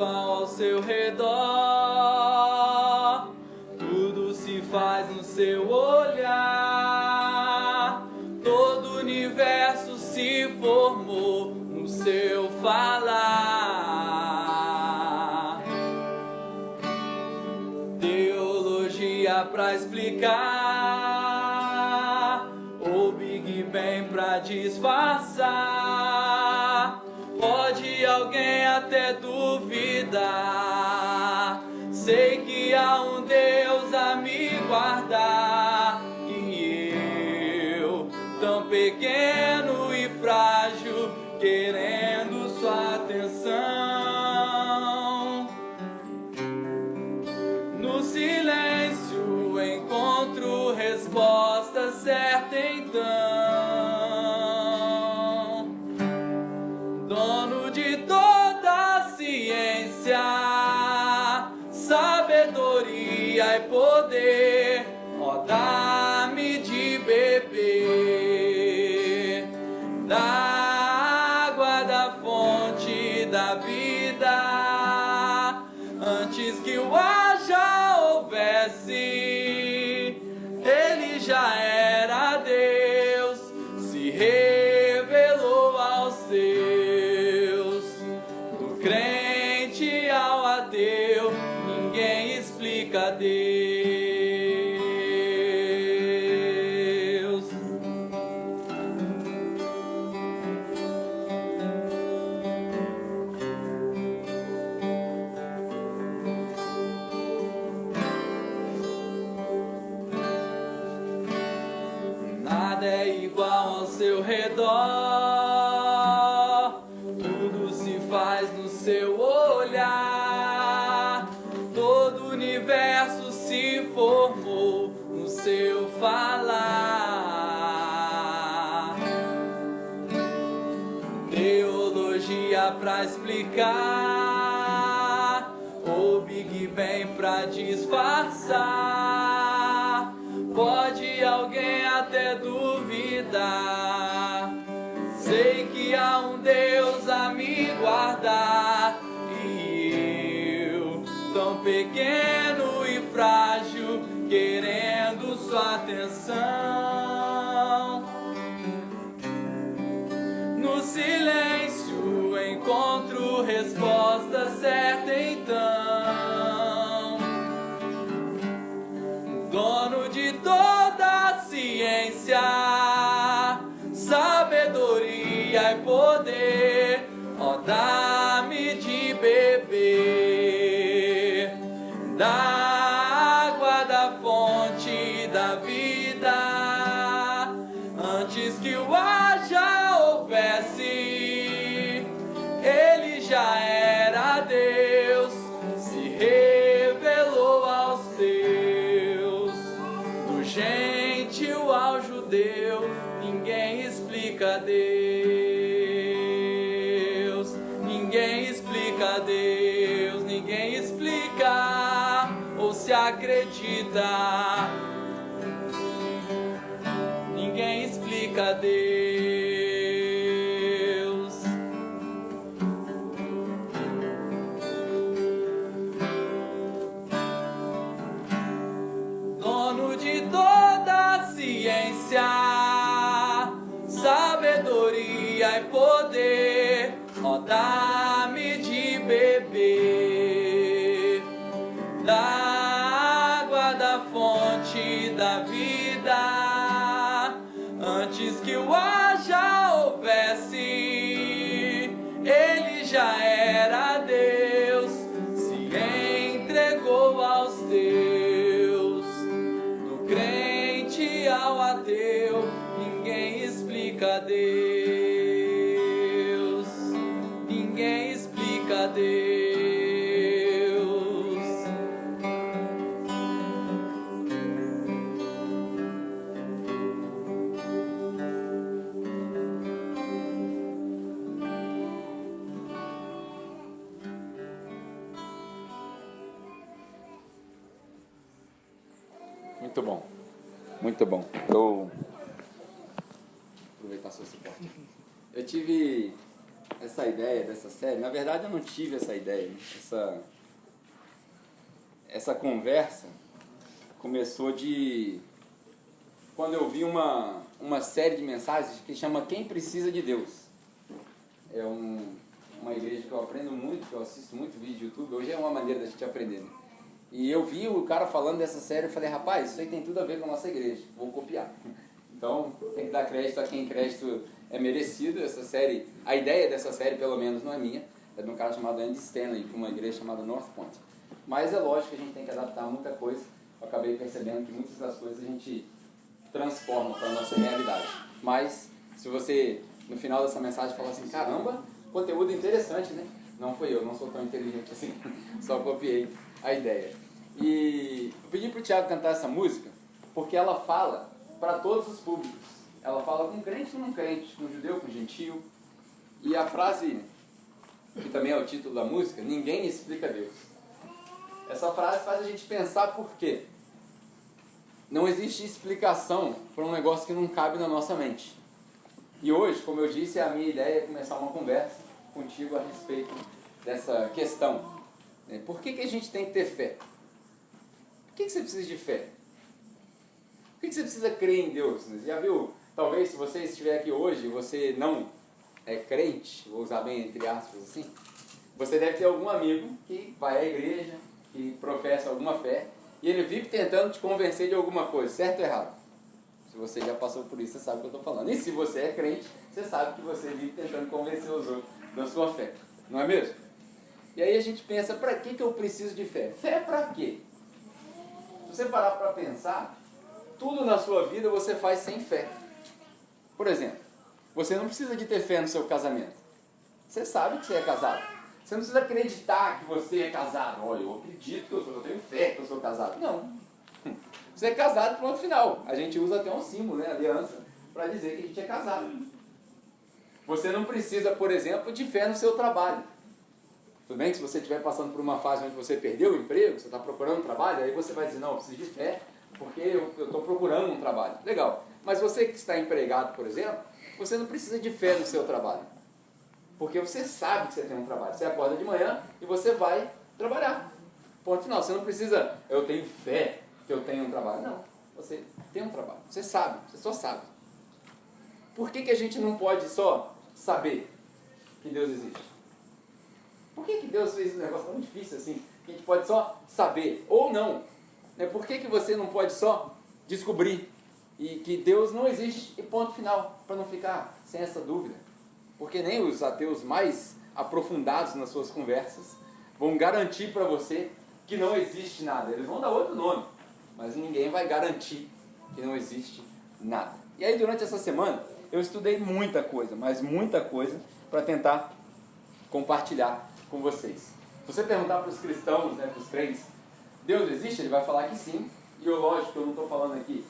igual ao seu redor. Tudo se faz no seu olhar. Todo o universo se formou no seu falar. Teologia pra explicar, o Big Bang pra disfarçar. Pode alguém até duvidar, sei que há um Deus a me guardar. E eu, tão pequeno e frágil, querendo sua atenção. No silêncio encontro resposta certa então. Dono de toda a ciência, sabedoria e poder, ó, dá-me de beber da água da fonte da vida. Antes que o ar já houvesse, ele já era Deus, se revelou aos seus. Do crente ao ateu, ninguém explica Deus. Nada é igual ao seu redor, tudo se faz no seu olhar. Todo o universo se formou no seu falar. Teologia pra explicar, o Big Bang pra disfarçar. Pode alguém até duvidar, sei que há um Deus a me guardar. E eu, tão pequeno e frágil, querendo sua atenção. No silêncio encontro resposta certa então. Dono de toda a ciência, sabedoria e poder, ó, dá-me de beber da água da fonte da vida. Antes que o ar já houvesse, ele já era Deus, se revelou aos teus. Do gentil ao judeu, ninguém explica Deus. Ninguém explica Deus, ninguém explica ou se acredita. Ninguém explica Deus. Dono de toda a ciência, sabedoria e poder, ó, dá-me de beber da água da fonte da vida. Antes que o ar já houvesse, ele já era Deus, se entregou aos teus. Do crente ao ateu, ninguém explica Deus. Ninguém explica Deus. Muito bom, muito bom. Eu aproveitar seu suporte. Eu tive essa ideia dessa série, na verdade eu não tive essa ideia. Essa conversa começou quando eu vi uma série de mensagens que chama Quem Precisa de Deus. É uma igreja que eu aprendo muito, que eu assisto muito vídeo de YouTube. Hoje é uma maneira da gente aprender, né? E eu vi o cara falando dessa série e falei, rapaz, isso aí tem tudo a ver com a nossa igreja, vou copiar. Então, tem que dar crédito a quem crédito é merecido. Essa série, a ideia dessa série, pelo menos, não é minha, é de um cara chamado Andy Stanley, para uma igreja chamada North Point. Mas é lógico que a gente tem que adaptar muita coisa. Eu acabei percebendo que muitas das coisas a gente transforma para a nossa realidade. Mas, se você, no final dessa mensagem, falar assim, caramba, conteúdo interessante, né? Não fui eu, não sou tão inteligente assim, só copiei a ideia. E eu pedi para o Thiago cantar essa música, porque ela fala para todos os públicos. Ela fala com crente e não crente, com judeu, com gentil. E a frase, que também é o título da música, ninguém explica Deus. Essa frase faz a gente pensar por quê. Não existe explicação para um negócio que não cabe na nossa mente. E hoje, como eu disse, a minha ideia é começar uma conversa contigo a respeito dessa questão. Por que a gente tem que ter fé? Por que você precisa de fé? Por que você precisa crer em Deus? Você já viu? Talvez se você estiver aqui hoje e você não é crente, vou usar bem entre aspas assim, você deve ter algum amigo que vai à igreja, que professa alguma fé, e ele vive tentando te convencer de alguma coisa, certo ou errado? Se você já passou por isso, você sabe o que eu estou falando. E se você é crente, você sabe que você vive tentando convencer os outros da sua fé. Não é mesmo? E aí a gente pensa, para que eu preciso de fé? Fé para quê? Se você parar para pensar, tudo na sua vida você faz sem fé. Por exemplo, você não precisa de ter fé no seu casamento. Você sabe que você é casado. Você não precisa acreditar que você é casado. Olha, eu acredito que eu tenho fé que eu sou casado. Não. Você é casado, ponto final. A gente usa até um símbolo, né, aliança, para dizer que a gente é casado. Você não precisa, por exemplo, de fé no seu trabalho. Tudo bem que se você estiver passando por uma fase onde você perdeu o emprego, você está procurando um trabalho, aí você vai dizer, não, eu preciso de fé, porque eu estou procurando um trabalho. Legal. Mas você que está empregado, por exemplo, você não precisa de fé no seu trabalho. Porque você sabe que você tem um trabalho. Você acorda de manhã e você vai trabalhar. Ponto final. Você não precisa, eu tenho fé que eu tenho um trabalho. Não. Você tem um trabalho. Você sabe. Você só sabe. Por que a gente não pode só saber que Deus existe? Por que Deus fez um negócio tão difícil assim? Que a gente pode só saber ou não. Por que você não pode só descobrir e que Deus não existe e ponto final, para não ficar sem essa dúvida? Porque nem os ateus mais aprofundados nas suas conversas vão garantir para você que não existe nada. Eles vão dar outro nome, mas ninguém vai garantir que não existe nada. E aí durante essa semana eu estudei muita coisa, mas muita coisa, para tentar compartilhar com vocês. Se você perguntar para os cristãos, para os crentes, Deus existe? Ele vai falar que sim. E eu, lógico, eu não estou falando aqui,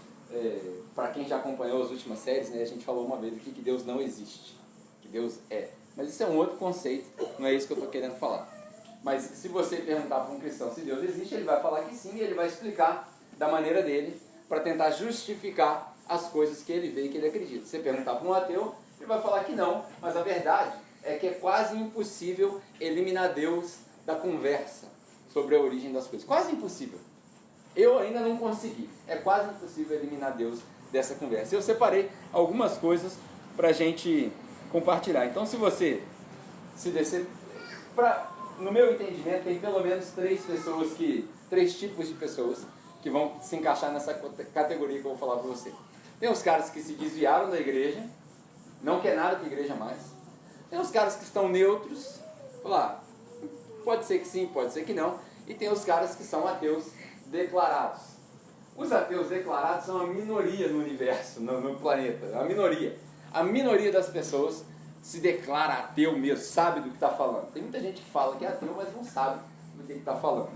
para quem já acompanhou as últimas séries, né, a gente falou uma vez aqui que Deus não existe, que Deus é. Mas isso é um outro conceito, não é isso que eu estou querendo falar. Mas se você perguntar para um cristão se Deus existe, ele vai falar que sim, e ele vai explicar da maneira dele, para tentar justificar as coisas que ele vê e que ele acredita. Se você perguntar para um ateu, ele vai falar que não, mas a verdade é que é quase impossível eliminar Deus da conversa sobre a origem das coisas. Quase impossível. Eu ainda não consegui. É quase impossível eliminar Deus dessa conversa. Eu separei algumas coisas para a gente compartilhar. Então, se você se descer... No meu entendimento, tem pelo menos três tipos de pessoas que vão se encaixar nessa categoria que eu vou falar para você. Tem os caras que se desviaram da igreja, não quer nada com a igreja mais. Tem os caras que estão neutros, falar, pode ser que sim, pode ser que não. E tem os caras que são ateus declarados. Os ateus declarados são a minoria no universo, no planeta, a minoria. A minoria das pessoas se declara ateu mesmo, sabe do que está falando. Tem muita gente que fala que é ateu, mas não sabe do que está falando.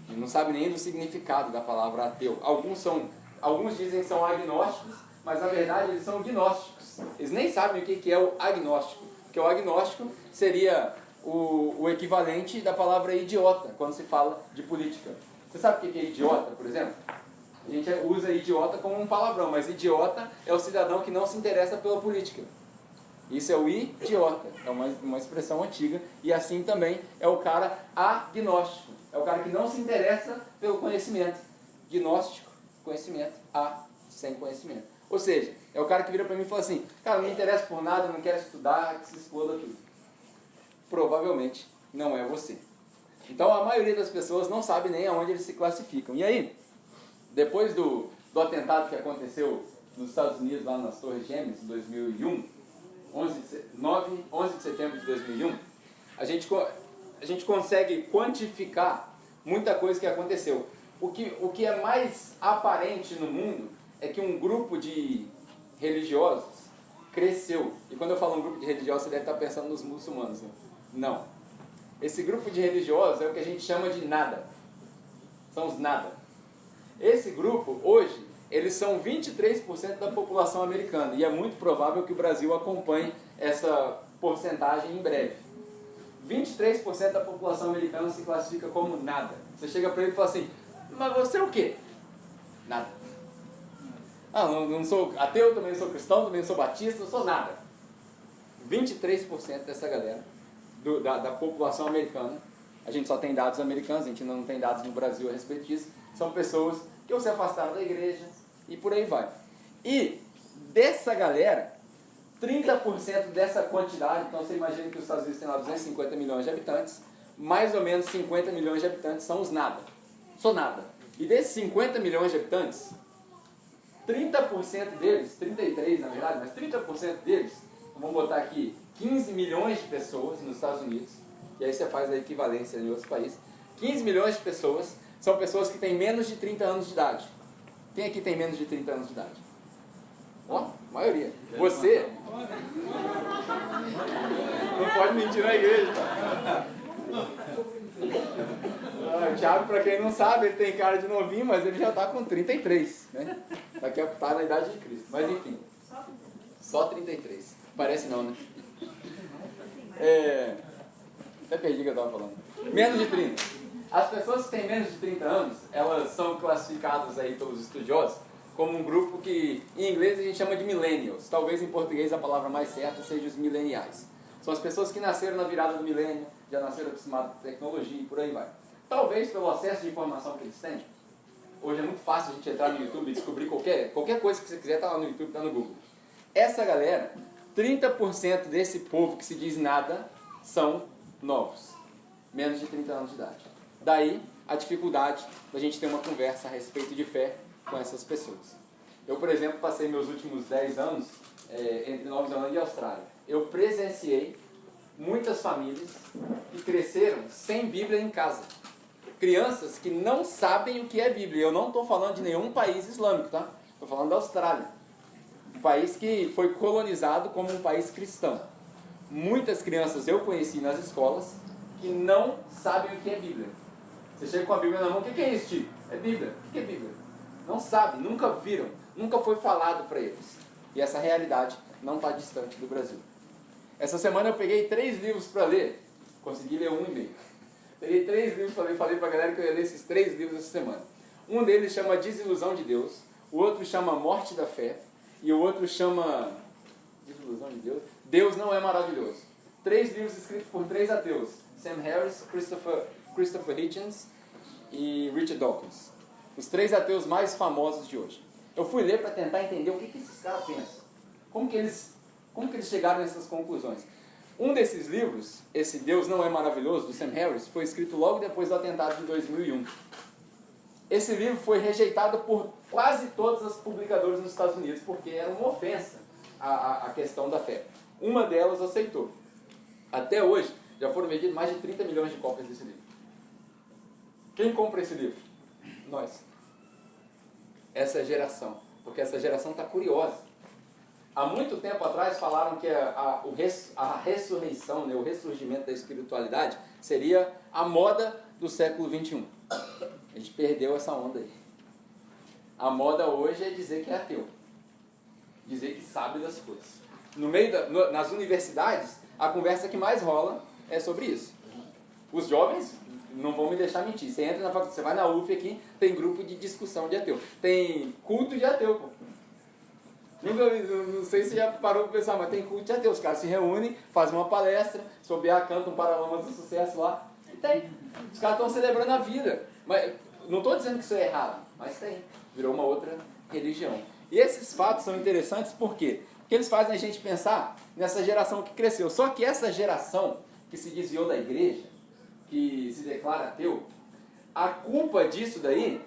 E não sabe nem do significado da palavra ateu. Alguns dizem que são agnósticos, mas na verdade eles são gnósticos. Eles nem sabem o que é o agnóstico. Porque o agnóstico seria o equivalente da palavra idiota, quando se fala de política. Você sabe o que é idiota, por exemplo? A gente usa idiota como um palavrão, mas idiota é o cidadão que não se interessa pela política. Isso é o idiota, é uma expressão antiga, e assim também é o cara agnóstico, é o cara que não se interessa pelo conhecimento. Gnóstico, conhecimento, sem conhecimento. Ou seja, é o cara que vira para mim e fala assim, cara, não me interessa por nada, não quero estudar, que se exploda tudo. Provavelmente não é você. Então a maioria das pessoas não sabe nem aonde eles se classificam. E aí, depois do atentado que aconteceu nos Estados Unidos, lá nas Torres Gêmeas, em 2001, 11 de setembro de 2001, a gente consegue quantificar muita coisa que aconteceu. O que é mais aparente no mundo é que um grupo de religiosos cresceu. E quando eu falo um grupo de religiosos, você deve estar pensando nos muçulmanos, né? Não. Esse grupo de religiosos é o que a gente chama de nada. São os nada. Esse grupo, hoje, eles são 23% da população americana. E é muito provável que o Brasil acompanhe essa porcentagem em breve. 23% da população americana se classifica como nada. Você chega para ele e fala assim, mas você é o quê? Nada. Não sou ateu, também não sou cristão, também não sou batista, não sou nada. 23% dessa galera, da população americana, a gente só tem dados americanos, a gente ainda não tem dados no Brasil a respeito disso, são pessoas que ou se afastaram da igreja e por aí vai. E dessa galera, 30% dessa quantidade, então você imagina que os Estados Unidos tem lá 250 milhões de habitantes, mais ou menos 50 milhões de habitantes são os nada. Sou nada. E desses 50 milhões de habitantes, 30% deles, 33 na verdade, mas 30% deles, vamos botar aqui 15 milhões de pessoas nos Estados Unidos, e aí você faz a equivalência em outros países, 15 milhões de pessoas são pessoas que têm menos de 30 anos de idade. Quem aqui tem menos de 30 anos de idade? Ó, maioria. Você não pode mentir na igreja. O Thiago, para quem não sabe, ele tem cara de novinho, mas ele já está com 33, né? Daqui a pouco tá na idade de Cristo. Mas enfim, só 33. Parece não, né? Até perdi o que eu estava falando. Menos de 30. As pessoas que têm menos de 30 anos, elas são classificadas aí pelos estudiosos como um grupo que, em inglês, a gente chama de millennials. Talvez em português a palavra mais certa seja os mileniais. São as pessoas que nasceram na virada do milênio, já nasceram acostumadas com tecnologia e por aí vai. Talvez pelo acesso de informação que eles têm. Hoje é muito fácil a gente entrar no YouTube e descobrir qualquer coisa que você quiser, está lá no YouTube, está no Google. Essa galera, 30% desse povo que se diz nada, são novos. Menos de 30 anos de idade. Daí a dificuldade da gente ter uma conversa a respeito de fé com essas pessoas. Eu, por exemplo, passei meus últimos 10 anos entre Nova Zelândia e Austrália. Eu presenciei muitas famílias que cresceram sem Bíblia em casa. Crianças que não sabem o que é Bíblia. Eu não estou falando de nenhum país islâmico, tá? Estou falando da Austrália. Um país que foi colonizado como um país cristão. Muitas crianças eu conheci nas escolas que não sabem o que é Bíblia. Você chega com a Bíblia na mão, o que é isso, tio? É Bíblia. O que é Bíblia? Não sabem, nunca viram, nunca foi falado para eles. E essa realidade não está distante do Brasil. Essa semana eu peguei 3 livros para ler, consegui ler 1,5. Peguei 3 livros para ler, falei para a galera que eu ia ler esses 3 livros essa semana. Um deles chama Desilusão de Deus, o outro chama Morte da Fé, e o outro chama Desilusão de Deus, Deus Não é Maravilhoso. 3 livros escritos por 3 ateus, Sam Harris, Christopher Hitchens e Richard Dawkins. Os 3 ateus mais famosos de hoje. Eu fui ler para tentar entender o que esses caras pensam. Como que eles chegaram nessas conclusões. Um desses livros, esse Deus Não é Maravilhoso, do Sam Harris, foi escrito logo depois do atentado de 2001. Esse livro foi rejeitado por quase todas as publicadoras nos Estados Unidos, porque era uma ofensa à questão da fé. Uma delas aceitou. Até hoje, já foram vendidas mais de 30 milhões de cópias desse livro. Quem compra esse livro? Nós. Essa geração. Porque essa geração está curiosa. Há muito tempo atrás falaram que a ressurreição, né, o ressurgimento da espiritualidade seria a moda do século XXI. A gente perdeu essa onda aí. A moda hoje é dizer que é ateu. Dizer que sabe das coisas. Nas universidades, a conversa que mais rola é sobre isso. Os jovens não vão me deixar mentir. Você entra na faculdade, você vai na UF aqui, tem grupo de discussão de ateu. Tem culto de ateu, pô. Não sei se já parou para pensar, mas tem culto de ateu. Os caras se reúnem, fazem uma palestra, sobre a cantam Paralamas do Sucesso lá. E tem. Os caras estão celebrando a vida. Mas não estou dizendo que isso é errado, mas tem. Virou uma outra religião. E esses fatos são interessantes por quê? Porque eles fazem a gente pensar nessa geração que cresceu. Só que essa geração que se desviou da igreja, que se declara ateu, a culpa disso daí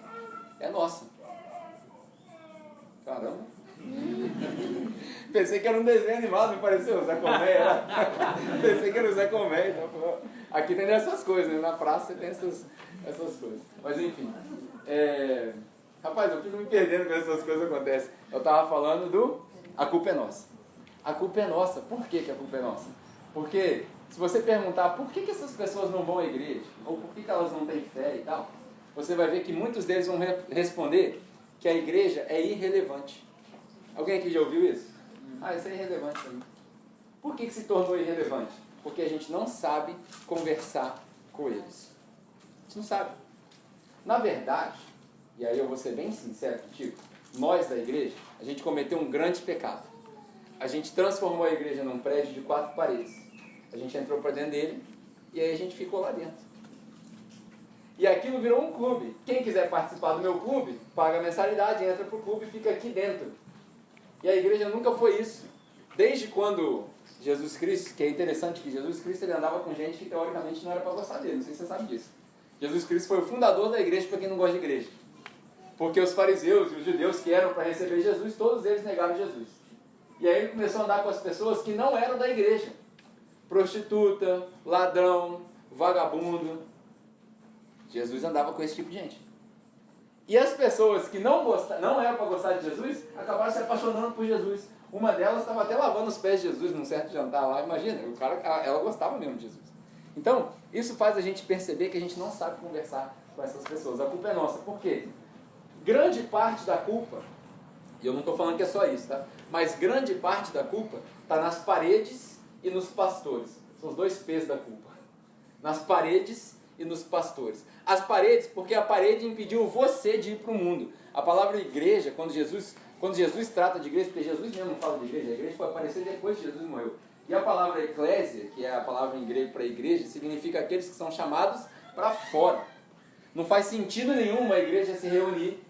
é nossa. Caramba. Pensei que era um desenho animado, me pareceu o Zé Colmeia. Pensei que era o Zé Colmeia. Então, aqui tem essas coisas, né? Na praça tem essas coisas. Mas enfim. Rapaz, eu fico me perdendo quando essas coisas acontecem. Eu estava falando a culpa é nossa. A culpa é nossa. Por que a culpa é nossa? Porque se você perguntar por que essas pessoas não vão à igreja, ou por que elas não têm fé e tal, você vai ver que muitos deles vão responder que a igreja é irrelevante. Alguém aqui já ouviu isso? Isso é irrelevante para mim. Por que se tornou irrelevante? Porque a gente não sabe conversar com eles. A gente não sabe. Na verdade, e aí eu vou ser bem sincero contigo, nós da igreja, a gente cometeu um grande pecado. A gente transformou a igreja num prédio de 4 paredes. A gente entrou para dentro dele e aí a gente ficou lá dentro. E aquilo virou um clube. Quem quiser participar do meu clube, paga a mensalidade, entra para o clube e fica aqui dentro. E a igreja nunca foi isso. Desde quando Jesus Cristo, que é interessante que Jesus Cristo ele andava com gente que teoricamente não era para gostar dele, não sei se você sabe disso. Jesus Cristo foi o fundador da igreja para quem não gosta de igreja. Porque os fariseus e os judeus que eram para receber Jesus, todos eles negaram Jesus. E aí ele começou a andar com as pessoas que não eram da igreja. Prostituta, ladrão, vagabundo. Jesus andava com esse tipo de gente. E as pessoas que não eram para gostar de Jesus, acabaram se apaixonando por Jesus. Uma delas estava até lavando os pés de Jesus num certo jantar lá. Imagina, ela gostava mesmo de Jesus. Então, isso faz a gente perceber que a gente não sabe conversar com essas pessoas. A culpa é nossa. Por quê? Grande parte da culpa, e eu não estou falando que é só isso, tá? Mas grande parte da culpa está nas paredes e nos pastores. São os dois P's da culpa. Nas paredes e nos pastores. As paredes, porque a parede impediu você de ir para o mundo. A palavra igreja, quando Jesus trata de igreja, porque Jesus mesmo fala de igreja, a igreja foi aparecer depois que Jesus morreu. E a palavra eclésia, que é a palavra em grego para igreja, significa aqueles que são chamados para fora. Não faz sentido nenhum uma igreja se reunir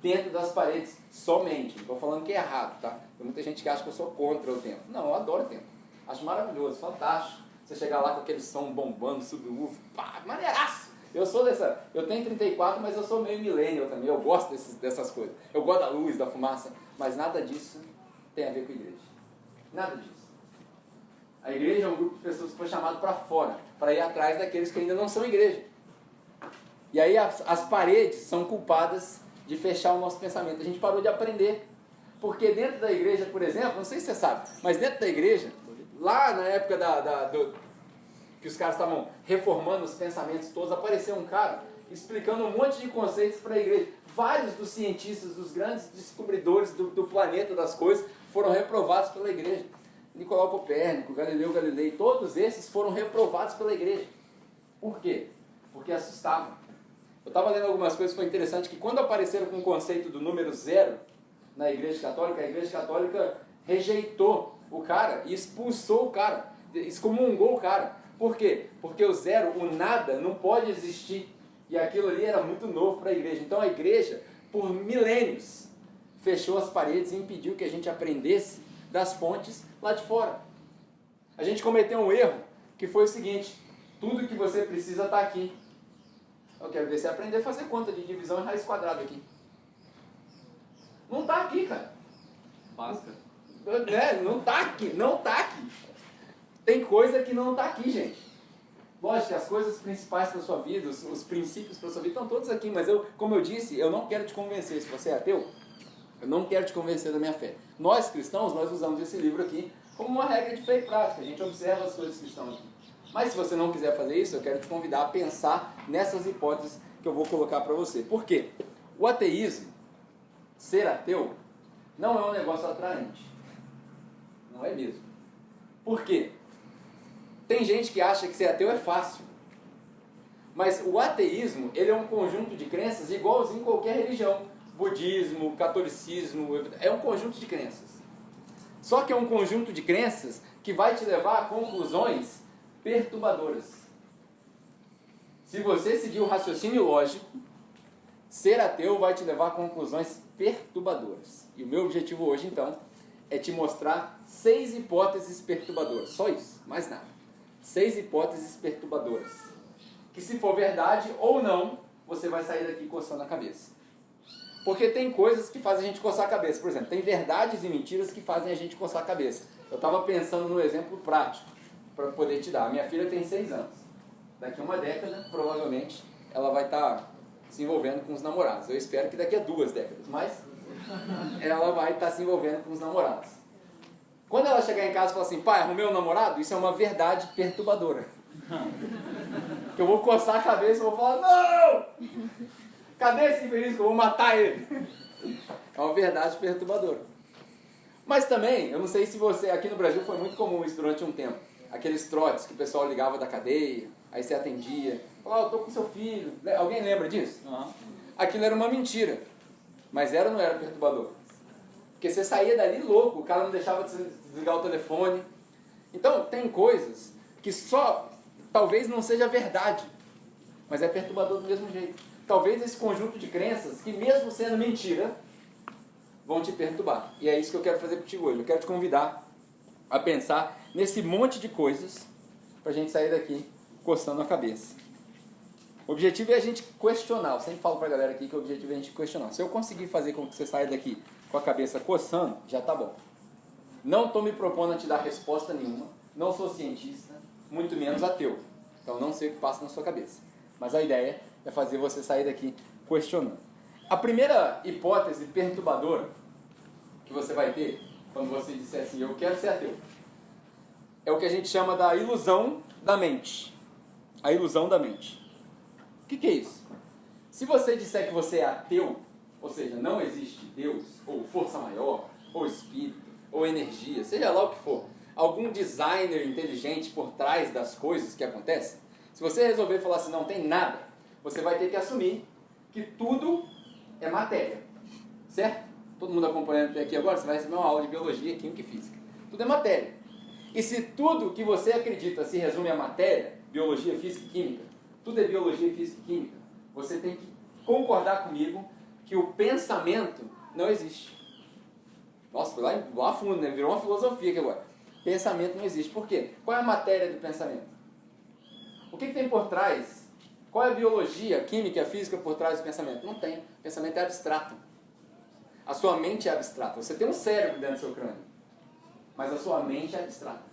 dentro das paredes somente. Não estou falando que é errado, tá? Tem muita gente que acha que eu sou contra o templo. Não, eu adoro o templo. Acho maravilhoso, fantástico. Você chegar lá com aquele som bombando, subwoofer, pá, maneiraço! Eu tenho 34, mas eu sou meio millennial também, eu gosto dessas coisas. Eu gosto da luz, da fumaça, mas nada disso tem a ver com a igreja. Nada disso. A igreja é um grupo de pessoas que foi chamado para fora, para ir atrás daqueles que ainda não são igreja. E aí as paredes são culpadas de fechar o nosso pensamento. A gente parou de aprender. Porque dentro da igreja, por exemplo, não sei se você sabe, mas dentro da igreja, lá na época que os caras estavam reformando os pensamentos todos, apareceu um cara explicando um monte de conceitos para a igreja. Vários dos cientistas, dos grandes descobridores do planeta das coisas, foram reprovados pela igreja. Nicolau Copérnico, Galileu Galilei, todos esses foram reprovados pela igreja. Por quê? Porque assustavam. Eu estava lendo algumas coisas, foi interessante que quando apareceram com o conceito do número 0 na igreja católica, a igreja católica rejeitou o cara e expulsou o cara, excomungou o cara. Por quê? Porque o zero, o nada, não pode existir. E aquilo ali era muito novo para a igreja. Então a igreja, por milênios, fechou as paredes e impediu que a gente aprendesse das fontes lá de fora. A gente cometeu um erro, que foi o seguinte: tudo que você precisa está aqui. Eu quero ver você aprender a fazer conta de divisão em raiz quadrada aqui. Não está aqui, cara. Básica. Não está aqui, não está aqui. Tem coisa que não está aqui, gente. Lógico que as coisas principais para a sua vida, os princípios para a sua vida estão todos aqui, mas como eu disse, eu não quero te convencer. Se você é ateu, eu não quero te convencer da minha fé. Nós cristãos, nós usamos esse livro aqui como uma regra de fé e prática. A gente observa as coisas que estão aqui. Mas se você não quiser fazer isso, eu quero te convidar a pensar nessas hipóteses que eu vou colocar para você. Por quê? O ateísmo, ser ateu, não é um negócio atraente. Não é mesmo. Por quê? Tem gente que acha que ser ateu é fácil. Mas o ateísmo, ele é um conjunto de crenças igualzinho em qualquer religião. Budismo, catolicismo, é um conjunto de crenças. Só que é um conjunto de crenças que vai te levar a conclusões perturbadoras. Se você seguir o raciocínio lógico, ser ateu vai te levar a conclusões perturbadoras. E o meu objetivo hoje, então, é te mostrar 6 hipóteses perturbadoras. Só isso, mais nada. 6 hipóteses perturbadoras. Que se for verdade ou não, você vai sair daqui coçando a cabeça. Porque tem coisas que fazem a gente coçar a cabeça. Por exemplo, tem verdades e mentiras que fazem a gente coçar a cabeça. Eu estava pensando no exemplo prático para poder te dar. A minha filha tem 6 anos. Daqui a uma década, provavelmente, ela vai estar se envolvendo com os namorados. Eu espero que daqui a 2 décadas, mas ela vai estar se envolvendo com os namorados. Quando ela chegar em casa e falar assim, pai, arrumei um namorado, isso é uma verdade perturbadora. Que eu vou coçar a cabeça e vou falar, não! Cadê esse infeliz que eu vou matar ele? É uma verdade perturbadora. Mas também, eu não sei se você, aqui no Brasil foi muito comum isso durante um tempo. Aqueles trotes que o pessoal ligava da cadeia, aí você atendia, falava, eu tô com seu filho. Alguém lembra disso? Uhum. Aquilo era uma mentira. Mas era ou não era perturbador? Porque você saía dali louco, o cara não deixava de desligar o telefone. Então, tem coisas que só, talvez não seja verdade, mas é perturbador do mesmo jeito. Talvez esse conjunto de crenças, que mesmo sendo mentira, vão te perturbar. E é isso que eu quero fazer contigo hoje. Eu quero te convidar a pensar nesse monte de coisas para a gente sair daqui coçando a cabeça. O objetivo é a gente questionar. Eu sempre falo para a galera aqui que o objetivo é a gente questionar. Se eu conseguir fazer com que você saia daqui com a cabeça coçando, já tá bom. Não estou me propondo a te dar resposta nenhuma. Não sou cientista, muito menos ateu. Então não sei o que passa na sua cabeça. Mas a ideia é fazer você sair daqui questionando. A primeira hipótese perturbadora que você vai ter quando você disser assim, eu quero ser ateu, é o que a gente chama da ilusão da mente. A ilusão da mente. O que é isso? Se você disser que você é ateu, ou seja, não existe Deus, ou força maior, ou espírito, ou energia, seja lá o que for, algum designer inteligente por trás das coisas que acontecem, se você resolver falar assim, não tem nada, você vai ter que assumir que tudo é matéria, certo? Todo mundo acompanhando aqui agora, você vai receber uma aula de biologia, química e física. Tudo é matéria. E se tudo que você acredita se resume a matéria, biologia, física e química, tudo é biologia, física e química, você tem que concordar comigo que o pensamento não existe. Nossa, foi lá a fundo, né? Virou uma filosofia aqui agora. Pensamento não existe. Por quê? Qual é a matéria do pensamento? O que tem por trás? Qual é a biologia, a química, a física por trás do pensamento? Não tem. O pensamento é abstrato. A sua mente é abstrata. Você tem um cérebro dentro do seu crânio, mas a sua mente é abstrata.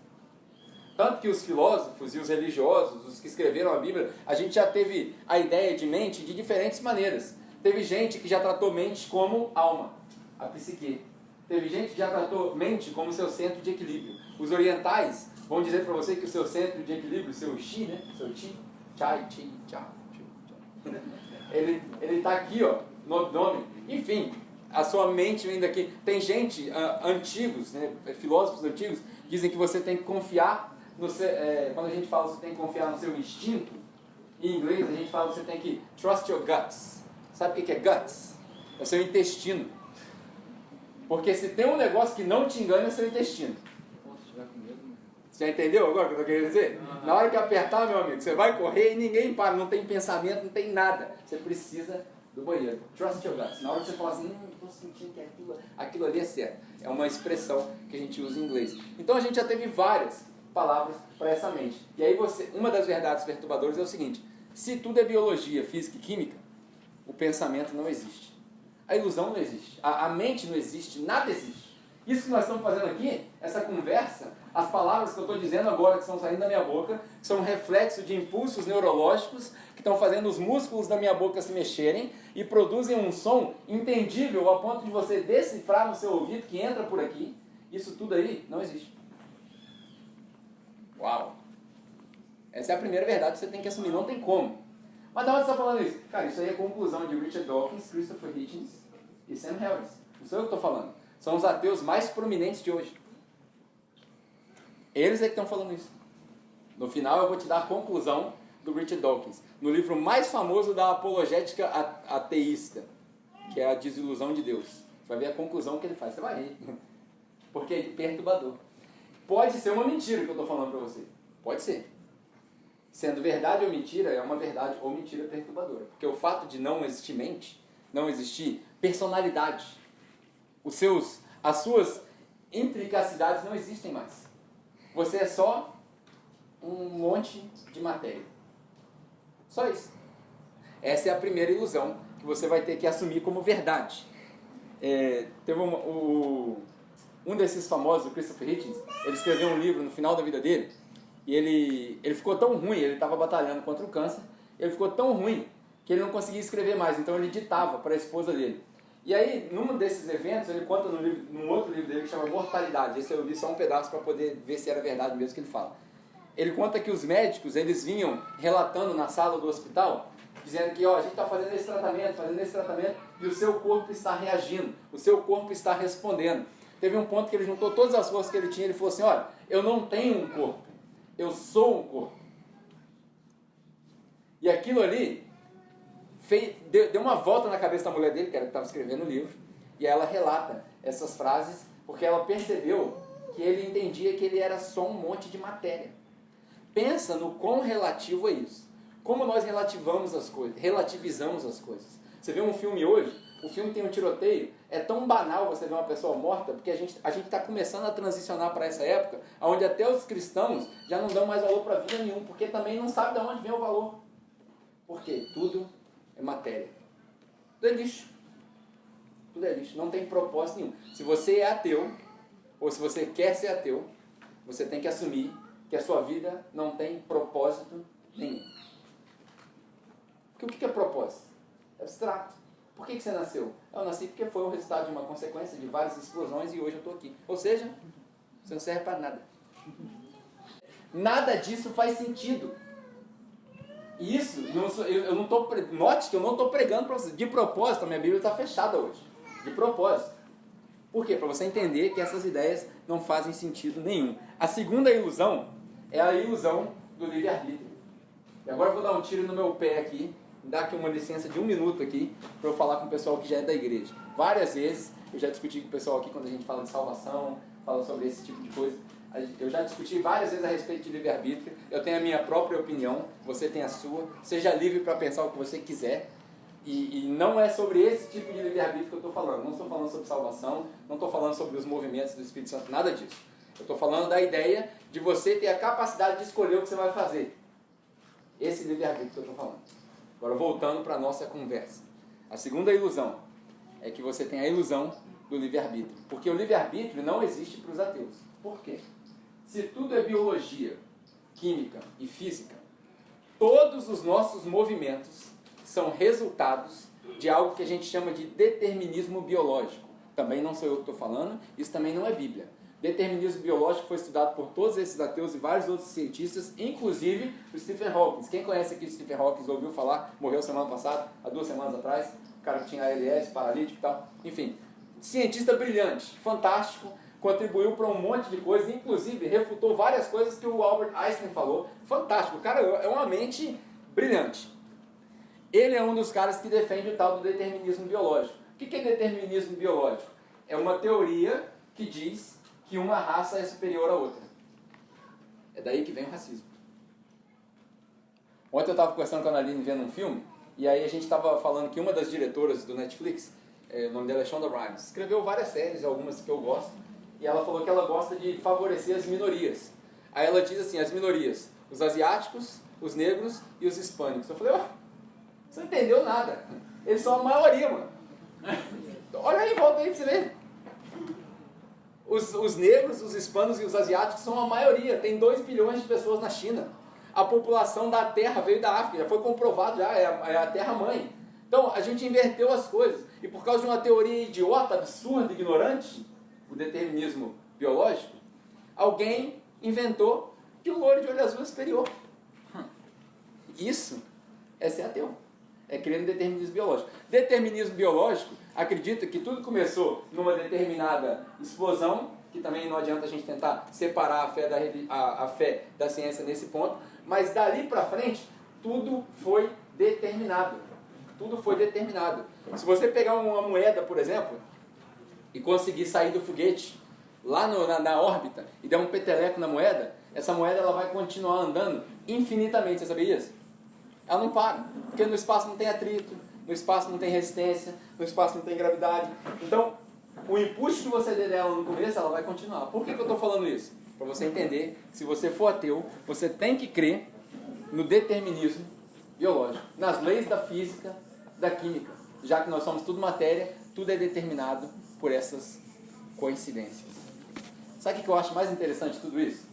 Tanto que os filósofos e os religiosos, os que escreveram a Bíblia, a gente já teve a ideia de mente de diferentes maneiras. Teve gente que já tratou mente como alma, a psique. Teve gente que já tratou mente como seu centro de equilíbrio. Os orientais vão dizer para você que o seu centro de equilíbrio, o seu chi, né? O seu chi, chai, chi, chá, ele está aqui, ó, no abdômen. Enfim, a sua mente vem daqui. Tem gente, antigos, né, filósofos antigos, dizem que você tem que confiar no seu, quando a gente fala que você tem que confiar no seu instinto, em inglês a gente fala que você tem que trust your guts. Sabe o que é guts? É o seu intestino. Porque se tem um negócio que não te engana é o seu intestino. Você já entendeu agora o que eu estou querendo dizer? Na hora que apertar, meu amigo, você vai correr e ninguém para, não tem pensamento, não tem nada. Você precisa do banheiro. Trust your guts. Na hora que você fala assim, estou sentindo que aquilo ali é certo. É uma expressão que a gente usa em inglês. Então a gente já teve várias palavras para essa mente. E aí uma das verdades perturbadoras é o seguinte, se tudo é biologia, física e química, o pensamento não existe. A ilusão não existe. A mente não existe, nada existe. Isso que nós estamos fazendo aqui, essa conversa, as palavras que eu estou dizendo agora que estão saindo da minha boca, são um reflexo de impulsos neurológicos que estão fazendo os músculos da minha boca se mexerem e produzem um som entendível ao ponto de você decifrar no seu ouvido que entra por aqui. Isso tudo aí não existe. Uau! Essa é a primeira verdade que você tem que assumir, não tem como. Mas de onde você está falando isso? Cara, isso aí é a conclusão de Richard Dawkins, Christopher Hitchens e Sam Harris. Não sou eu que estou falando. São os ateus mais prominentes de hoje. Eles é que estão falando isso. No final eu vou te dar a conclusão do Richard Dawkins, no livro mais famoso da apologética ateísta, que é a desilusão de Deus. Você vai ver a conclusão que ele faz, você vai rir. porque é perturbador. Pode ser uma mentira que eu estou falando para você. Pode ser. Sendo verdade ou mentira, é uma verdade ou mentira perturbadora. Porque o fato de não existir mente, não existir personalidade, as suas intricacidades não existem mais. Você é só um monte de matéria. Só isso. Essa é a primeira ilusão que você vai ter que assumir como verdade. Teve um desses famosos, o Christopher Hitchens, ele escreveu um livro no final da vida dele, e ele ficou tão ruim, ele estava batalhando contra o câncer, ele ficou tão ruim que ele não conseguia escrever mais, então ele ditava para a esposa dele. E aí, num desses eventos, ele conta num outro livro dele que chama Mortalidade. Esse eu vi só um pedaço para poder ver se era verdade mesmo que ele fala. Ele conta que os médicos, eles vinham relatando na sala do hospital, dizendo que a gente está fazendo esse tratamento, e o seu corpo está reagindo, o seu corpo está respondendo. Teve um ponto que ele juntou todas as forças que ele tinha, ele falou assim, olha, eu não tenho um corpo, eu sou um corpo. E aquilo ali deu uma volta na cabeça da mulher dele, que era que estava escrevendo o livro, e ela relata essas frases, porque ela percebeu que ele entendia que ele era só um monte de matéria. Pensa no quão relativo é isso. Como nós relativizamos as coisas. Você vê um filme hoje, o filme tem um tiroteio, é tão banal você ver uma pessoa morta, porque a gente está começando a transicionar para essa época, onde até os cristãos já não dão mais valor para vida nenhum, porque também não sabem de onde vem o valor. Por quê? Tudo é matéria. Tudo é lixo. Tudo é lixo. Não tem propósito nenhum. Se você é ateu, ou se você quer ser ateu, você tem que assumir que a sua vida não tem propósito nenhum. Porque o que é propósito? É abstrato. Por que você nasceu? Eu nasci porque foi o resultado de uma consequência de várias explosões e hoje eu estou aqui. Ou seja, você não serve para nada. Nada disso faz sentido. E isso, note que eu não estou pregando para você. De propósito, a minha Bíblia está fechada hoje. De propósito. Por quê? Para você entender que essas ideias não fazem sentido nenhum. A segunda ilusão é a ilusão do livre-arbítrio. E agora eu vou dar um tiro no meu pé aqui, dar aqui uma licença de 1 minuto aqui, para eu falar com o pessoal que já é da igreja. Várias vezes, eu já discuti com o pessoal aqui quando a gente fala de salvação, fala sobre esse tipo de coisa. Eu já discuti várias vezes a respeito de livre-arbítrio. Eu tenho a minha própria opinião, você tem a sua. Seja livre para pensar o que você quiser. E não é sobre esse tipo de livre-arbítrio que eu estou falando. Não estou falando sobre salvação, não estou falando sobre os movimentos do Espírito Santo, nada disso. Eu estou falando da ideia de você ter a capacidade de escolher o que você vai fazer. Esse livre-arbítrio que eu estou falando. Agora, voltando para a nossa conversa. A segunda ilusão é que você tem a ilusão do livre-arbítrio. Porque o livre-arbítrio não existe para os ateus. Por quê? Se tudo é biologia, química e física, todos os nossos movimentos são resultados de algo que a gente chama de determinismo biológico. Também não sou eu que estou falando, isso também não é Bíblia. Determinismo biológico foi estudado por todos esses ateus e vários outros cientistas, inclusive o Stephen Hawking. Quem conhece aqui o Stephen Hawking, ouviu falar, morreu semana passada, há 2 semanas atrás, o cara que tinha ALS, paralítico e tal. Enfim, cientista brilhante, fantástico, contribuiu para um monte de coisas, inclusive refutou várias coisas que o Albert Einstein falou. Fantástico, o cara é uma mente brilhante. Ele é um dos caras que defende o tal do determinismo biológico. O que é determinismo biológico? É uma teoria que diz que uma raça é superior à outra. É daí que vem o racismo. Ontem eu estava conversando com a Analine vendo um filme, e aí a gente estava falando que uma das diretoras do Netflix, o nome dela é Shonda Rhimes, escreveu várias séries, algumas que eu gosto, e ela falou que ela gosta de favorecer as minorias. Aí ela diz assim, as minorias, os asiáticos, os negros e os hispânicos. Eu falei, você não entendeu nada. Eles são a maioria, mano. Olha aí, volta aí pra você ver. Os negros, os hispânicos e os asiáticos são a maioria. Tem 2 bilhões de pessoas na China. A população da Terra veio da África, já foi comprovado, já é a Terra-mãe. Então, a gente inverteu as coisas. E por causa de uma teoria idiota, absurda, ignorante, o determinismo biológico, alguém inventou que o loiro de olho azul é superior. Isso é ser ateu. É crer no determinismo biológico. Determinismo biológico acredita que tudo começou numa determinada explosão, que também não adianta a gente tentar separar a fé da ciência nesse ponto, mas dali para frente, tudo foi determinado. Tudo foi determinado. Se você pegar uma moeda, por exemplo, e conseguir sair do foguete lá na órbita e der um peteleco na moeda, essa moeda ela vai continuar andando infinitamente, você sabia isso? Ela não para, porque no espaço não tem atrito, no espaço não tem resistência, no espaço não tem gravidade. Então, o impulso que você der dela no começo, ela vai continuar. Por que eu estou falando isso? Para você entender que se você for ateu, você tem que crer no determinismo biológico, nas leis da física, da química, já que nós somos tudo matéria, tudo é determinado por essas coincidências. Sabe o que eu acho mais interessante de tudo isso?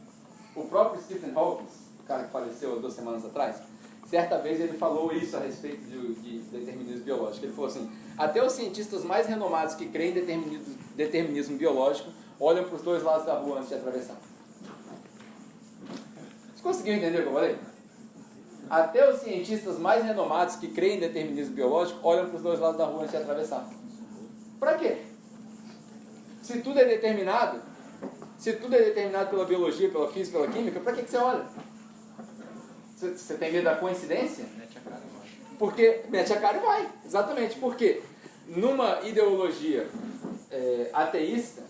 O próprio Stephen Hawking, o cara que faleceu há 2 semanas atrás, certa vez ele falou isso a respeito de determinismo biológico. Ele falou assim: até os cientistas mais renomados que creem em determinismo biológico olham para os 2 lados da rua antes de atravessar. Você conseguiu entender o que eu falei? Até os cientistas mais renomados que creem em determinismo biológico olham para os 2 lados da rua antes de atravessar. Para quê? Se tudo é determinado pela biologia, pela física, pela química, para que você olha? Você tem medo da coincidência? Mete a cara e vai. Porque mete a cara e vai. Exatamente. Porque numa ideologia ateísta,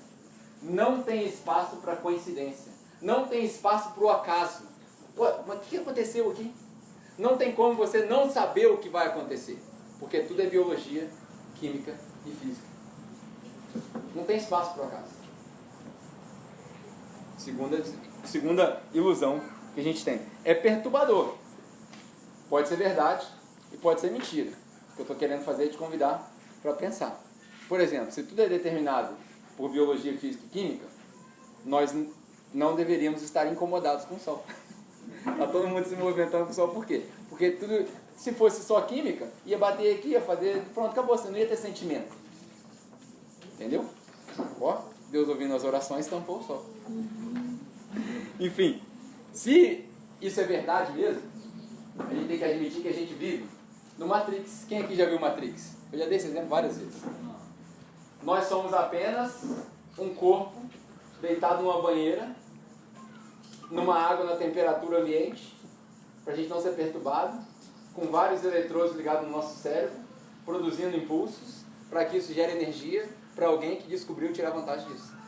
não tem espaço para coincidência. Não tem espaço para o acaso. Pô, mas o que aconteceu aqui? Não tem como você não saber o que vai acontecer. Porque tudo é biologia, química e física. Não tem espaço para o acaso. Segunda ilusão que a gente tem. É perturbador. Pode ser verdade e pode ser mentira. O que eu estou querendo fazer é te convidar para pensar. Por exemplo, se tudo é determinado por biologia, física e química, nós não deveríamos estar incomodados com o Sol. Está todo mundo se movimentando com o Sol, por quê? Porque tudo, se fosse só química, ia bater aqui, ia fazer, pronto, acabou, você não ia ter sentimento. Entendeu? Ó, Deus ouvindo as orações tampou o Sol. Enfim, se isso é verdade mesmo, a gente tem que admitir que a gente vive no Matrix. Quem aqui já viu Matrix? Eu já dei esse exemplo várias vezes. Nós somos apenas um corpo deitado numa banheira, numa água na temperatura ambiente, para a gente não ser perturbado, com vários eletrodos ligados no nosso cérebro, produzindo impulsos, para que isso gere energia para alguém que descobriu tirar vantagem disso.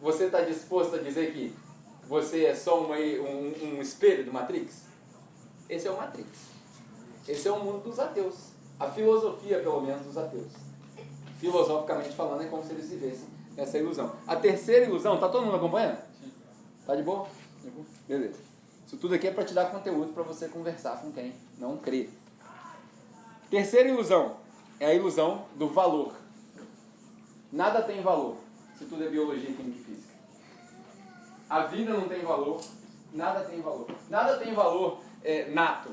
Você está disposto a dizer que você é só um espelho do Matrix? Esse é o Matrix. Esse é o mundo dos ateus. A filosofia, pelo menos, dos ateus. Filosoficamente falando, é como se eles vivessem nessa ilusão. A terceira ilusão, tá todo mundo acompanhando? Sim. Tá de boa? Beleza. Isso tudo aqui é para te dar conteúdo para você conversar com quem não crê. Terceira ilusão é a ilusão do valor. Nada tem valor se tudo é biologia, química e física. A vida não tem valor, nada tem valor. Nada tem valor nato.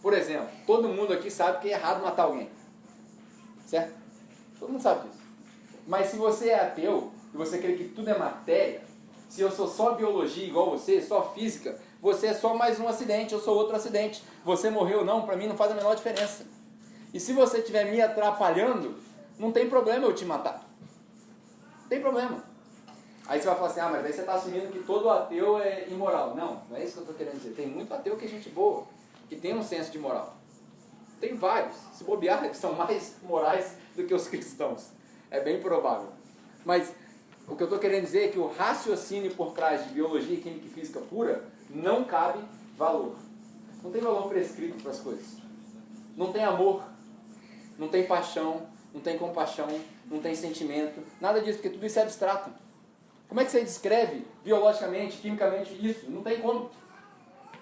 Por exemplo, todo mundo aqui sabe que é errado matar alguém. Certo? Todo mundo sabe disso. Mas se você é ateu e você crê que tudo é matéria, se eu sou só biologia igual você, só física, você é só mais um acidente, eu sou outro acidente. Você morreu ou não, para mim não faz a menor diferença. E se você estiver me atrapalhando, não tem problema eu te matar. Não tem problema. Aí você vai falar assim, mas aí você está assumindo que todo ateu é imoral. Não, não é isso que eu estou querendo dizer. Tem muito ateu que é gente boa, que tem um senso de moral. Tem vários. Se bobear, que são mais morais do que os cristãos. É bem provável. Mas o que eu estou querendo dizer é que o raciocínio por trás de biologia, química e física pura não cabe valor. Não tem valor prescrito para as coisas. Não tem amor, não tem paixão, não tem compaixão, não tem sentimento, nada disso, porque tudo isso é abstrato. Como é que você descreve biologicamente, quimicamente isso? Não tem como.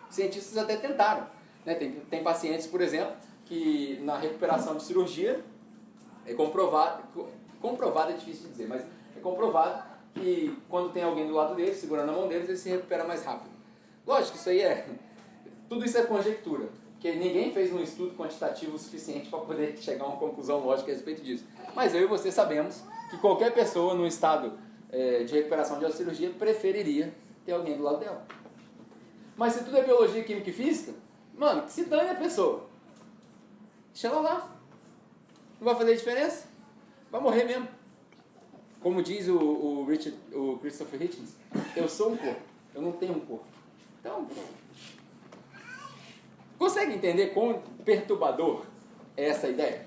Cientistas até tentaram. Né? Tem pacientes, por exemplo, que na recuperação de cirurgia é comprovado é difícil de dizer, mas é comprovado que quando tem alguém do lado deles, segurando a mão deles, ele se recupera mais rápido. Lógico, tudo isso é conjectura, porque ninguém fez um estudo quantitativo suficiente para poder chegar a uma conclusão lógica a respeito disso. Mas eu e você sabemos que qualquer pessoa no estado de recuperação de uma cirurgia preferiria ter alguém do lado dela. Mas se tudo é biologia, química e física, mano, que se dane a pessoa. Deixa ela lá. Não vai fazer diferença. Vai morrer mesmo. Como diz o Christopher Hitchens, eu sou um corpo, eu não tenho um corpo. Então, consegue entender quão perturbador é essa ideia?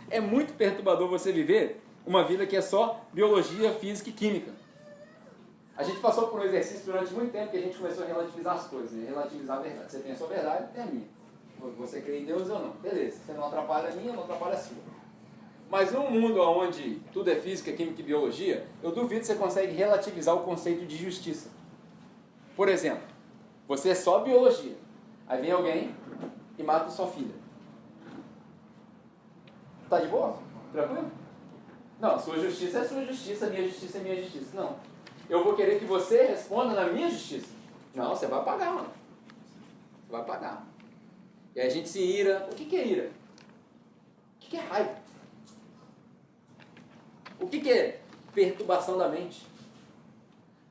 É muito perturbador você viver uma vida que é só biologia, física e química. A gente passou por um exercício durante muito tempo que a gente começou a relativizar as coisas, né? Relativizar a verdade. Você tem a sua verdade, tem a minha. Você crê em Deus ou não? Beleza, você não atrapalha a minha, não atrapalha a sua. Mas num mundo onde tudo é física, química e biologia, eu duvido que você consegue relativizar o conceito de justiça. Por exemplo, você é só biologia. Aí vem alguém e mata sua filha. Tá de boa? Tranquilo? Não, sua justiça é sua justiça, minha justiça é minha justiça. Não. Eu vou querer que você responda na minha justiça. Não, você vai pagar, mano. Você vai pagar. E aí a gente se ira. O que é ira? O que é raiva? O que é perturbação da mente?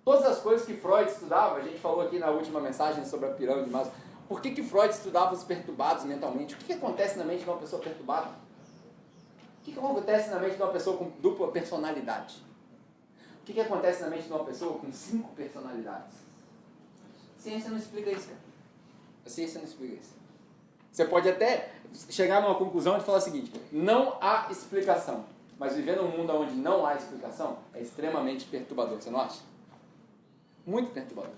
Todas as coisas que Freud estudava, a gente falou aqui na última mensagem sobre a pirâmide de Maslow. Por que Freud estudava os perturbados mentalmente? O que acontece na mente de uma pessoa perturbada? O que acontece na mente de uma pessoa com dupla personalidade? O que acontece na mente de uma pessoa com 5 personalidades? A ciência não explica isso, cara. A ciência não explica isso. Você pode até chegar numa conclusão de falar o seguinte: não há explicação. Mas viver num mundo onde não há explicação é extremamente perturbador, você não acha? Muito perturbador.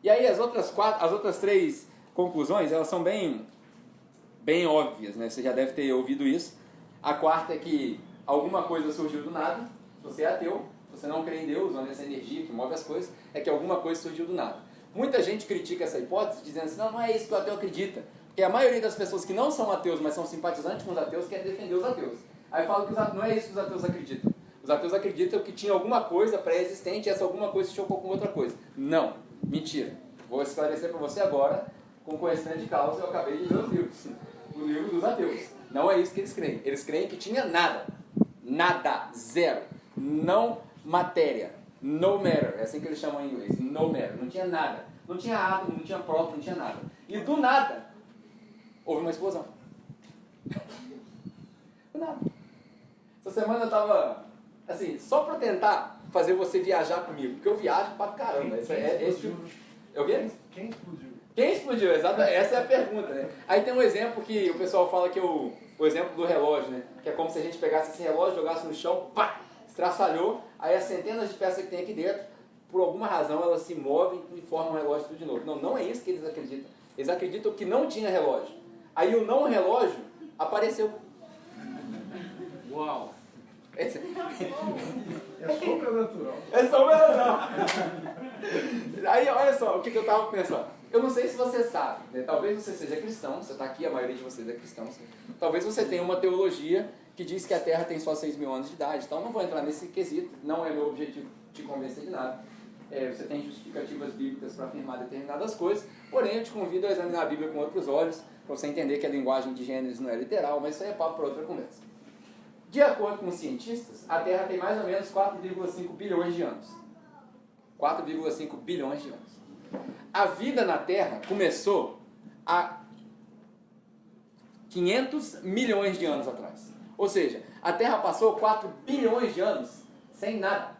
E aí as outras 3 conclusões, elas são bem óbvias, né? Você já deve ter ouvido isso. A quarta é que alguma coisa surgiu do nada. Se você é ateu, se você não crê em Deus, onde essa energia que move as coisas, é que alguma coisa surgiu do nada. Muita gente critica essa hipótese, dizendo assim: não é isso que o ateu acredita. Porque a maioria das pessoas que não são ateus, mas são simpatizantes com os ateus, quer defender os ateus. Aí fala que não é isso que os ateus acreditam. Os ateus acreditam que tinha alguma coisa pré-existente e essa alguma coisa se chocou com outra coisa. Não, mentira. Vou esclarecer para você agora, com conhecimento de causa. Eu acabei de ler os livros. O livro dos ateus. Não é isso que eles creem. Eles creem que tinha nada. Nada. Zero. Não matéria. No matter. É assim que eles chamam em inglês. No matter. Não tinha nada. Não tinha átomo, não tinha próton, não tinha nada. E do nada, houve uma explosão. Do nada. Essa semana eu tava, assim, só pra tentar fazer você viajar comigo. Porque eu viajo pra caramba. Quem explodiu? Quem explodiu? Exatamente. Essa é a pergunta, né? Aí tem um exemplo que o pessoal fala que é o exemplo do relógio, né? Que é como se a gente pegasse esse relógio, jogasse no chão, pá, estraçalhou, aí as centenas de peças que tem aqui dentro, por alguma razão elas se movem e formam um relógio tudo de novo. Não, não é isso que eles acreditam. Eles acreditam que não tinha relógio. Aí o não relógio apareceu. Uau! É sobrenatural. É sobrenatural. Aí, olha só, o que eu estava pensando. Eu não sei se você sabe, né? Talvez você seja cristão, você está aqui, a maioria de vocês é cristão. Talvez você tenha uma teologia que diz que a Terra tem só 6 mil anos de idade. Então, não vou entrar nesse quesito, não é meu objetivo te convencer de nada. Você tem justificativas bíblicas para afirmar determinadas coisas, porém eu te convido a examinar a Bíblia com outros olhos, para você entender que a linguagem de Gênesis não é literal, mas isso aí é papo para outra conversa. De acordo com os cientistas, a Terra tem mais ou menos 4,5 bilhões de anos. 4,5 bilhões de anos. A vida na Terra começou há 500 milhões de anos atrás. Ou seja, a Terra passou 4 bilhões de anos sem nada.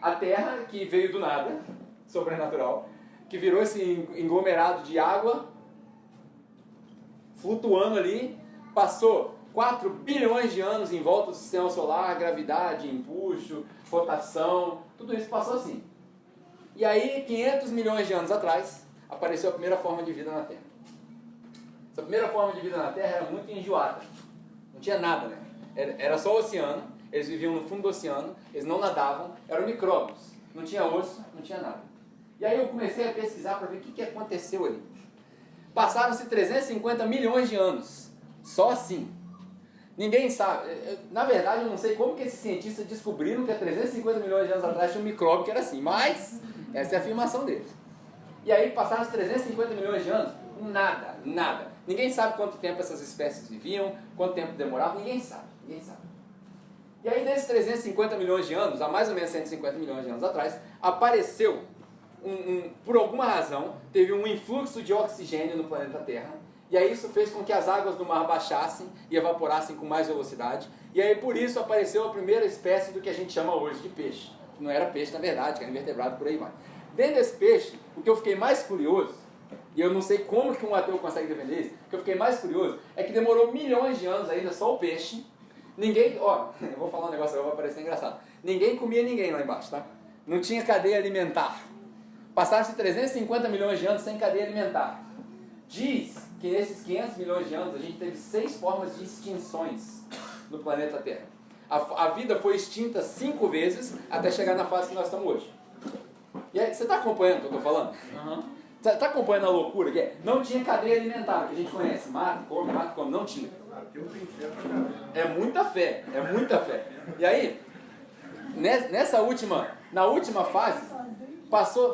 A Terra, que veio do nada, sobrenatural, que virou esse englomerado de água, flutuando ali, passou 4 bilhões de anos em volta do sistema solar, gravidade, empuxo, rotação, tudo isso passou assim. E aí, 500 milhões de anos atrás, apareceu a primeira forma de vida na Terra. Essa primeira forma de vida na Terra era muito enjoada. Não tinha nada, né? Era só o oceano, eles viviam no fundo do oceano, eles não nadavam, eram micróbios. Não tinha osso, não tinha nada. E aí eu comecei a pesquisar para ver o que aconteceu ali. Passaram-se 350 milhões de anos, só assim. Ninguém sabe. Na verdade, eu não sei como que esses cientistas descobriram que há 350 milhões de anos atrás tinha um micróbio que era assim, mas essa é a afirmação deles. E aí passaram os 350 milhões de anos, nada. Ninguém sabe quanto tempo essas espécies viviam, quanto tempo demoravam, ninguém sabe. E aí desses 350 milhões de anos, há mais ou menos 150 milhões de anos atrás, apareceu, por alguma razão, teve um influxo de oxigênio no planeta Terra. E aí isso fez com que as águas do mar baixassem e evaporassem com mais velocidade. E aí por isso apareceu a primeira espécie do que a gente chama hoje de peixe. Que não era peixe na verdade, que era invertebrado, por aí vai. Dentro desse peixe, o que eu fiquei mais curioso, e eu não sei como que um ateu consegue defender isso, o que eu fiquei mais curioso é que demorou milhões de anos ainda só o peixe, Ninguém, ó, eu vou falar um negócio agora, vai parecer engraçado. Ninguém comia ninguém lá embaixo, tá? Não tinha cadeia alimentar. Passaram-se 350 milhões de anos sem cadeia alimentar. Diz que nesses 500 milhões de anos a gente teve 6 formas de extinções no planeta Terra. A vida foi extinta 5 vezes até chegar na fase que nós estamos hoje. E aí, você está acompanhando o que eu estou falando? Uhum. Está acompanhando a loucura que é? Não tinha cadeia alimentar, que a gente conhece. Mata, come, não tinha. É muita fé, é muita fé. E aí, na última fase,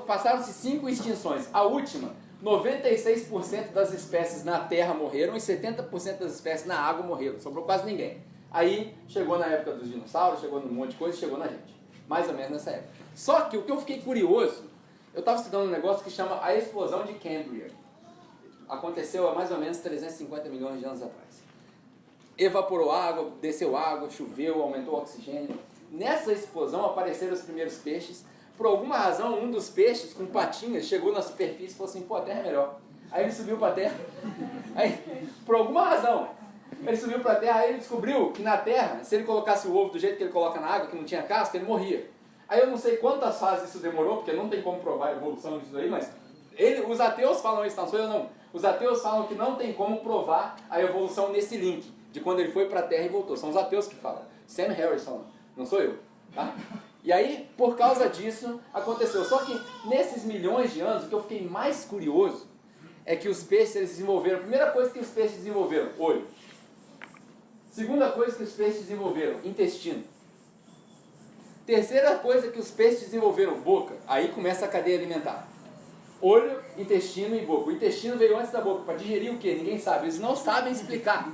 passaram-se 5 extinções. A última, 96% das espécies na terra morreram e 70% das espécies na água morreram. Sobrou quase ninguém. Aí, chegou na época dos dinossauros, chegou num monte de coisa e chegou na gente. Mais ou menos nessa época. Só que o que eu fiquei curioso, eu estava estudando um negócio que chama a explosão de Cambrian. Aconteceu há mais ou menos 350 milhões de anos atrás. Evaporou água, desceu água, choveu, aumentou o oxigênio. Nessa explosão apareceram os primeiros peixes. Por alguma razão, um dos peixes com patinhas chegou na superfície e falou assim, pô, a terra é melhor. Aí ele subiu para a terra. Aí, por alguma razão, ele subiu para a terra, aí ele descobriu que na terra, se ele colocasse o ovo do jeito que ele coloca na água, que não tinha casca, ele morria. Aí eu não sei quantas fases isso demorou, porque não tem como provar a evolução disso aí, mas os ateus falam isso, não sou eu não. Os ateus falam que não tem como provar a evolução nesse link, de quando ele foi para a terra e voltou. São os ateus que falam. Sam Harrison, não sou eu. Tá? E aí, por causa disso, aconteceu. Só que nesses milhões de anos, o que eu fiquei mais curioso é que os peixes eles desenvolveram. A primeira coisa que os peixes desenvolveram, olho. Segunda coisa que os peixes desenvolveram, intestino. Terceira coisa que os peixes desenvolveram, boca. Aí começa a cadeia alimentar. Olho, intestino e boca. O intestino veio antes da boca. Para digerir o quê? Ninguém sabe. Eles não sabem explicar.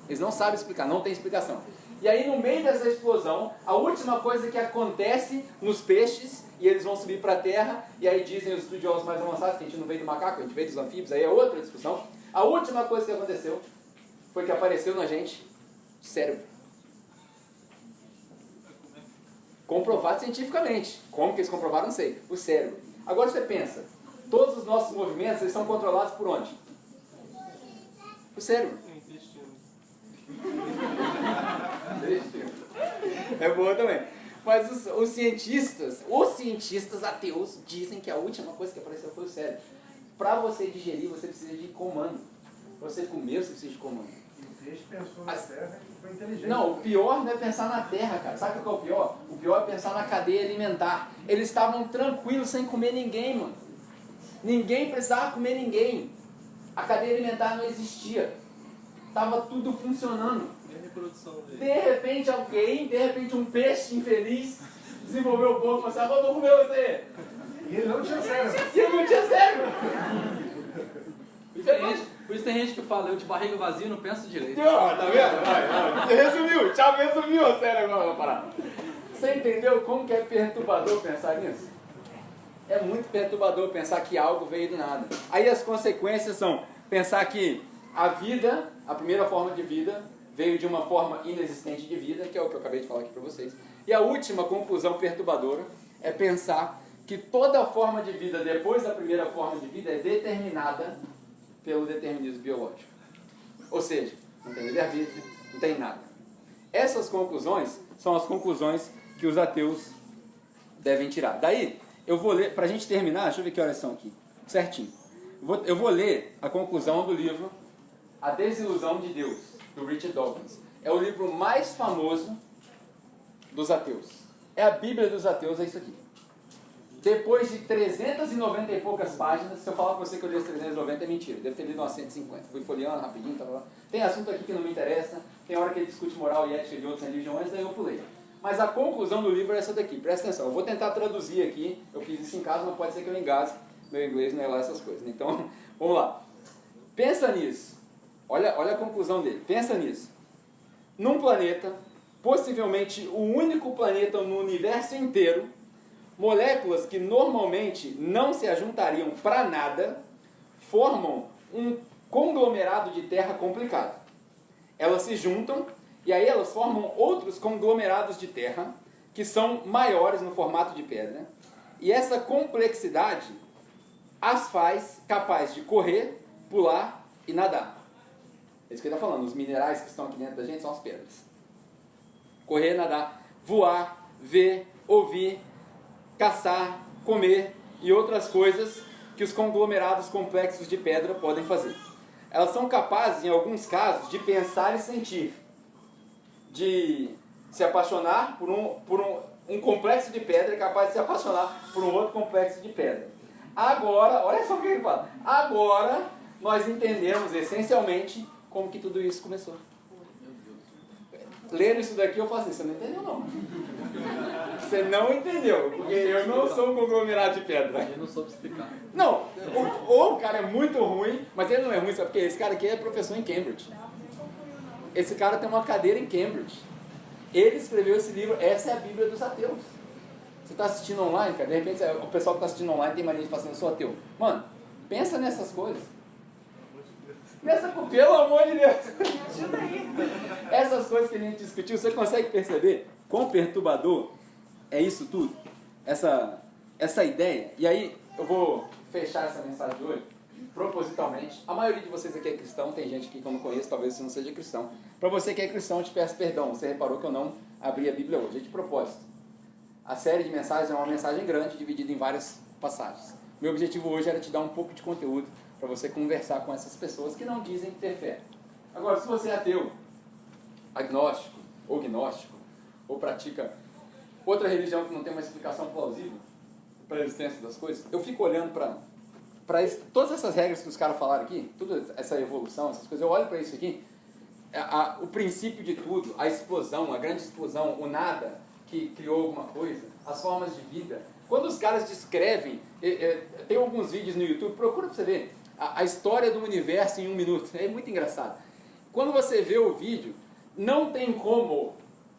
Eles não sabem explicar, não tem explicação. E aí no meio dessa explosão, a última coisa que acontece nos peixes, e eles vão subir para a terra, e aí dizem os estudiosos mais avançados que a gente não veio do macaco, a gente veio dos anfíbios, aí é outra discussão. A última coisa que aconteceu foi que apareceu na gente cérebro. Comprovado cientificamente. Como que eles comprovaram, não sei. O cérebro. Agora você pensa, todos os nossos movimentos eles são controlados por onde? O cérebro. É boa também. Mas os cientistas ateus dizem que a última coisa que apareceu foi o cérebro. Para você digerir, você precisa de comando. Para você comer, você precisa de comando. O peixe pensou na terra e foi inteligente. Não, o pior não é pensar na terra, cara. Sabe o que é o pior? O pior é pensar na cadeia alimentar. Eles estavam tranquilos sem comer ninguém, mano. Ninguém precisava comer ninguém. A cadeia alimentar não existia. Tava tudo funcionando. De repente um peixe infeliz, desenvolveu o corpo e falou assim, vou comer você. E ele não tinha cérebro. E ele não tinha cérebro. Por isso tem gente que fala, eu de barriga vazia não penso direito. Tá vendo? Resumiu, Thiago resumiu a série agora, parada. Você entendeu como que é perturbador pensar nisso? É muito perturbador pensar que algo veio do nada. Aí as consequências são pensar que a vida, a primeira forma de vida, veio de uma forma inexistente de vida, que é o que eu acabei de falar aqui para vocês. E a última conclusão perturbadora é pensar que toda forma de vida depois da primeira forma de vida é determinada pelo determinismo biológico. Ou seja, não tem livre-arbítrio, não tem nada. Essas conclusões são as conclusões que os ateus devem tirar. Daí, eu vou ler, para a gente terminar, deixa eu ver que horas são aqui, certinho. Eu vou ler a conclusão do livro A Desilusão de Deus, do Richard Dawkins. É o livro mais famoso dos ateus. É a Bíblia dos ateus, é isso aqui. Depois de 390 e poucas páginas, se eu falar para você que eu li as 390 é mentira, deve ter lido umas 150. Fui folheando rapidinho, tem assunto aqui que não me interessa, tem hora que ele discute moral e ética de outras religiões, daí eu pulei. Mas a conclusão do livro é essa daqui, presta atenção, eu vou tentar traduzir aqui, eu fiz isso em casa, mas pode ser que eu engasgue, meu inglês não é lá essas coisas. Então, vamos lá. Pensa nisso, olha a conclusão dele, pensa nisso. Num planeta, possivelmente o único planeta no universo inteiro, moléculas que normalmente não se ajuntariam para nada, formam um conglomerado de terra complicado. Elas se juntam e aí elas formam outros conglomerados de terra que são maiores no formato de pedra. E essa complexidade as faz capazes de correr, pular e nadar. É isso que ele está falando, os minerais que estão aqui dentro da gente são as pedras. correr, nadar, voar, ver, ouvir, caçar, comer e outras coisas que os conglomerados complexos de pedra podem fazer. Elas são capazes, em alguns casos, de pensar e sentir, de se apaixonar por um complexo de pedra, é capaz de se apaixonar por um outro complexo de pedra. Agora, olha só o que ele fala, agora nós entendemos essencialmente como que tudo isso começou. Lendo isso daqui eu falo assim, você não entendeu não. Você não entendeu, porque eu não sou um conglomerado de pedra. Eu não soube explicar. Não, ou o cara é muito ruim, mas ele não é ruim, sabe porque esse cara aqui é professor em Cambridge. Esse cara tem uma cadeira em Cambridge. Ele escreveu esse livro, essa é a Bíblia dos ateus. Você está assistindo online, cara, de repente o pessoal que está assistindo online tem mania de falar assim, eu sou ateu. Mano, pensa nessas coisas. Pelo amor de Deus. Essas coisas que a gente discutiu, você consegue perceber quão perturbador é isso tudo? Essa ideia. E aí, eu vou fechar essa mensagem de hoje, propositalmente. A maioria de vocês aqui é cristão, tem gente aqui que eu não conheço, talvez você não seja cristão. Para você que é cristão, eu te peço perdão. Você reparou que eu não abri a Bíblia hoje, é de propósito. A série de mensagens é uma mensagem grande, dividida em várias passagens. Meu objetivo hoje era te dar um pouco de conteúdo para você conversar com essas pessoas que não dizem ter fé. Agora, se você é ateu, agnóstico, ou gnóstico, ou pratica outra religião que não tem uma explicação plausível para a existência das coisas, eu fico olhando para todas essas regras que os caras falaram aqui, toda essa evolução, essas coisas, eu olho para isso aqui, o princípio de tudo, a explosão, a grande explosão, o nada que criou alguma coisa, as formas de vida. Quando os caras descrevem, tem alguns vídeos no YouTube, procura para você ver, a história do universo em 1 minuto, é muito engraçado. Quando você vê o vídeo, não tem como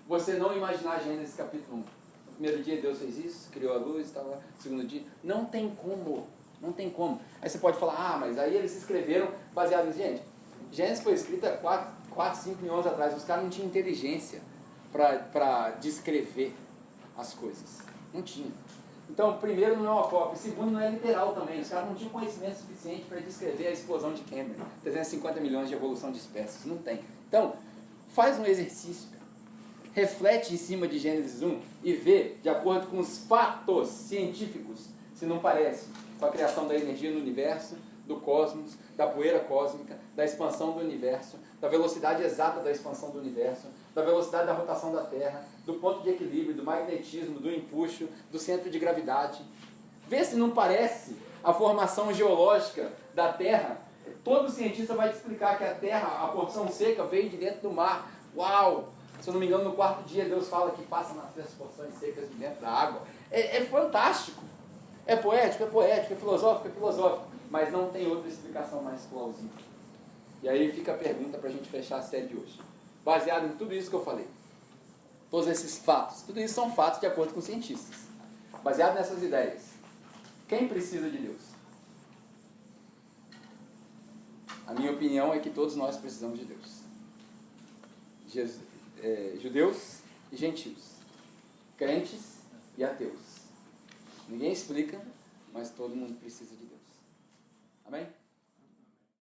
você não imaginar Gênesis capítulo 1. No primeiro dia Deus fez isso, criou a luz, estava lá. No segundo dia, não tem como, não tem como. Aí você pode falar, mas aí eles escreveram baseado em... Gente, Gênesis foi escrita 4, 5 mil anos atrás, os caras não tinham inteligência para descrever as coisas, não tinha. Então, primeiro, não é uma cópia, segundo, não é literal também, os caras não tinham conhecimento suficiente para descrever a explosão de Cambridge, 350 milhões de evolução de espécies, não tem. Então, faz um exercício, reflete em cima de Gênesis 1 e vê, de acordo com os fatos científicos, se não parece, com a criação da energia no universo, do cosmos, da poeira cósmica, da expansão do universo, da velocidade exata da expansão do universo, da velocidade da rotação da Terra, do ponto de equilíbrio, do magnetismo, do empuxo, do centro de gravidade. Vê se não parece a formação geológica da Terra. Todo cientista vai te explicar que a Terra, a porção seca, veio de dentro do mar. Uau! Se eu não me engano, no 4º dia Deus fala que faça nascer as porções secas de dentro da água. É fantástico. É poético, é filosófico. Mas não tem outra explicação mais plausível. E aí fica a pergunta para a gente fechar a série de hoje. Baseado em tudo isso que eu falei. Todos esses fatos. Tudo isso são fatos de acordo com cientistas. Baseado nessas ideias. Quem precisa de Deus? A minha opinião é que todos nós precisamos de Deus. Judeus e gentios. Crentes e ateus. Ninguém explica, mas todo mundo precisa de Deus. Amém?